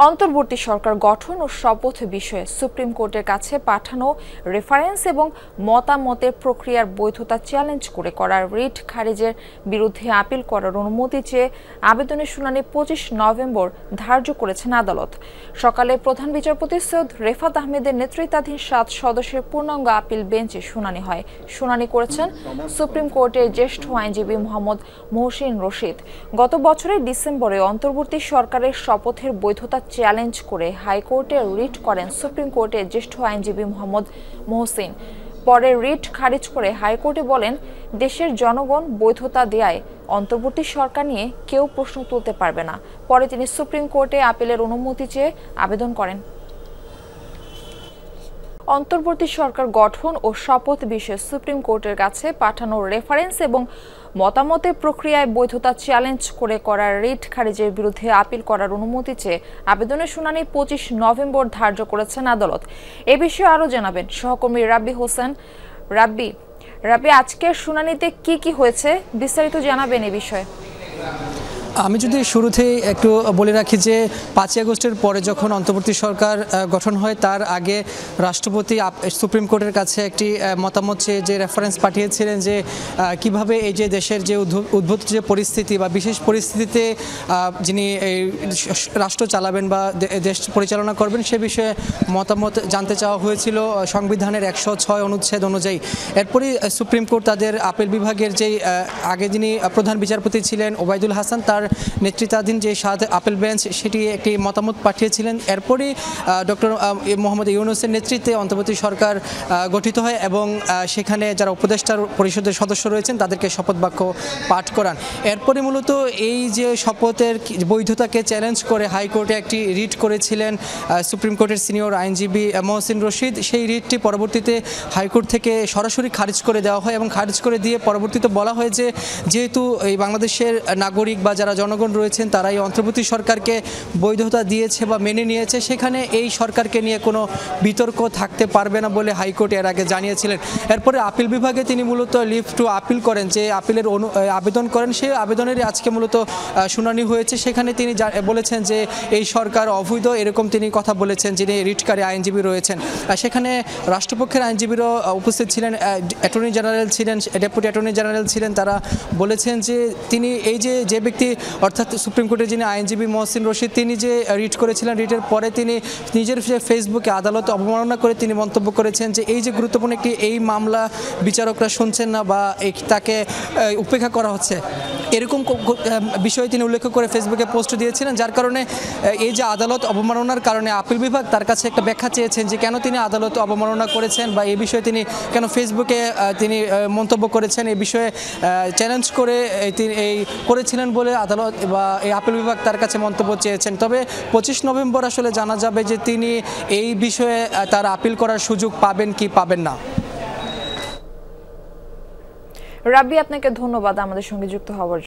অন্তর্বর্তী সরকার গঠন ও শপথ বিষয়ে সুপ্রিম কোর্টের কাছে পাঠানো রেফারেন্স এবং মতামতের প্রক্রিয়ার বৈধতা চ্যালেঞ্জ করে করা রিট খারিজের বিরুদ্ধে আপিল করার অনুমতি চেয়ে আবেদনের শুনানি ২৫ নভেম্বর ধার্য করেছেন আদালত। সকালে প্রধান বিচারপতি সৈয়দ রেফাত আহমেদের নেতৃত্বাধীন ৭ সদস্যের পূর্ণাঙ্গ আপিল বেঞ্চে শুনানি হয়। শুনানি করেছেন সুপ্রিম কোর্টের জ্যেষ্ঠ আইনজীবী মোহাম্মদ মহসিন রশিদ। গত বছরের ডিসেম্বরে অন্তর্বর্তী সরকারের শপথের বৈধতা চ্যালেঞ্জ করে হাইকোর্টে রিট করেন সুপ্রিম কোর্টের জ্যেষ্ঠ আইনজীবী মোহাম্মদ মহসিন। পরে রিট খারিজ করে হাইকোর্টে বলেন, দেশের জনগণ বৈধতা দেয়ায় অন্তর্বর্তী সরকার নিয়ে কেউ প্রশ্ন তুলতে পারবে না। পরে তিনি সুপ্রিম কোর্টে আপিলের অনুমতি চেয়ে আবেদন করেন। অন্তর্বর্তী সরকার গঠন ও শপথ বিষয়ে সুপ্রিম কোর্টের কাছে পাঠানো রেফারেন্স এবং মতামতের প্রক্রিয়ায় বৈধতা চ্যালেঞ্জ করে করা রিট খারিজের বিরুদ্ধে আপিল করার অনুমতি চেয়ে আবেদনের শুনানি ২৫ নভেম্বর ধার্য করেছেন আদালত। এ বিষয়ে আরও জানাবেন সহকর্মী রাব্বি হোসেন। রাব্বি, আজকের শুনানিতে কি হয়েছে বিস্তারিত জানাবেন এ বিষয়ে। আমি যদি শুরুতেই একটু বলে রাখি যে ৫ই আগস্টের পরে যখন অন্তর্বর্তী সরকার গঠন হয় তার আগে রাষ্ট্রপতি সুপ্রিম কোর্টের কাছে একটি মতামত চেয়ে যে রেফারেন্স পাঠিয়েছিলেন যে কিভাবে এই যে দেশের যে উদ্ভূত যে পরিস্থিতি বা বিশেষ পরিস্থিতিতে যিনি রাষ্ট্র চালাবেন বা দেশ পরিচালনা করবেন সে বিষয়ে মতামত জানতে চাওয়া হয়েছিল সংবিধানের ১০৬ অনুচ্ছেদ অনুযায়ী। এরপরই সুপ্রিম কোর্ট তাদের আপিল বিভাগের যেই আগে যিনি প্রধান বিচারপতি ছিলেন ওবায়দুল হাসান তার নেতৃত্বাধীন যে ৭ আপিল বেঞ্চ সেটি একটি মতামত পাঠিয়েছিলেন। এরপরই ডক্টর মোহাম্মদ ইউনূসের নেতৃত্বে অন্তর্বর্তী সরকার গঠিত হয় এবং সেখানে যারা উপদেষ্টা পরিষদের সদস্য রয়েছেন তাদেরকে শপথ বাক্য পাঠ করান। এরপরই মূলত এই যে শপথের বৈধতাকে চ্যালেঞ্জ করে হাইকোর্টে একটি রিট করেছিলেন সুপ্রিম কোর্টের সিনিয়র আইনজীবী মহসিন রশিদ। সেই রিটটি পরবর্তীতে হাইকোর্ট থেকে সরাসরি খারিজ করে দেওয়া হয় এবং খারিজ করে দিয়ে পরবর্তীতে বলা হয় যে যেহেতু এই বাংলাদেশের নাগরিক বা যারা জনগণ রয়েছেন তারা এই অন্তর্বর্তী সরকারকে বৈধতা দিয়েছে বা মেনে নিয়েছে, সেখানে এই সরকারকে নিয়ে কোনো বিতর্ক থাকতে পারবে না বলে হাইকোর্ট এর আগে জানিয়েছিলেন। এরপরে আপিল বিভাগে তিনি মূলত লিভ টু আপিল করেন, যে আপিলের আবেদন করেন, সেই আবেদনেরই আজকে মূলত শুনানি হয়েছে। সেখানে তিনি বলেছেন যে এই সরকার অবৈধ, এরকম তিনি কথা বলেছেন যিনি রিটকারী আইনজীবী রয়েছেন। সেখানে রাষ্ট্রপক্ষের আইনজীবীরাও উপস্থিত ছিলেন, অ্যাটর্নি জেনারেল ছিলেন, ডেপুটি অ্যাটর্নি জেনারেল ছিলেন। তারা বলেছেন যে তিনি এই যে ব্যক্তি অর্থাৎ সুপ্রিম কোর্টের যিনি আইনজীবী মহসিন রশিদ তিনি যে রিট করেছিলেন, রিটের পরে তিনি নিজের ফেসবুকে আদালতে অবমাননা করে তিনি মন্তব্য করেছেন যে এই যে গুরুত্বপূর্ণ একটি এই মামলা বিচারকরা শুনছেন না বা তাকে উপেক্ষা করা হচ্ছে, এরকম বিষয়ে তিনি উল্লেখ করে ফেসবুকে পোস্ট দিয়েছিলেন। যার কারণে এই যে আদালত অবমাননার কারণে আপিল বিভাগ তার কাছে একটা ব্যাখ্যা চেয়েছেন যে কেন তিনি আদালত অবমাননা করেছেন বা এই বিষয়ে তিনি কেন ফেসবুকে তিনি মন্তব্য করেছেন, এই বিষয়ে চ্যালেঞ্জ করে তিনি করেছিলেন বলে আদালত বা এই আপিল বিভাগ তার কাছে মন্তব্য চেয়েছেন। তবে ২৫ নভেম্বর আসলে জানা যাবে যে তিনি এই বিষয়ে তার আপিল করার সুযোগ পাবেন কি পাবেন না। রাব্বি, আপনাকে ধন্যবাদ আমাদের সঙ্গে যুক্ত হওয়ার জন্য।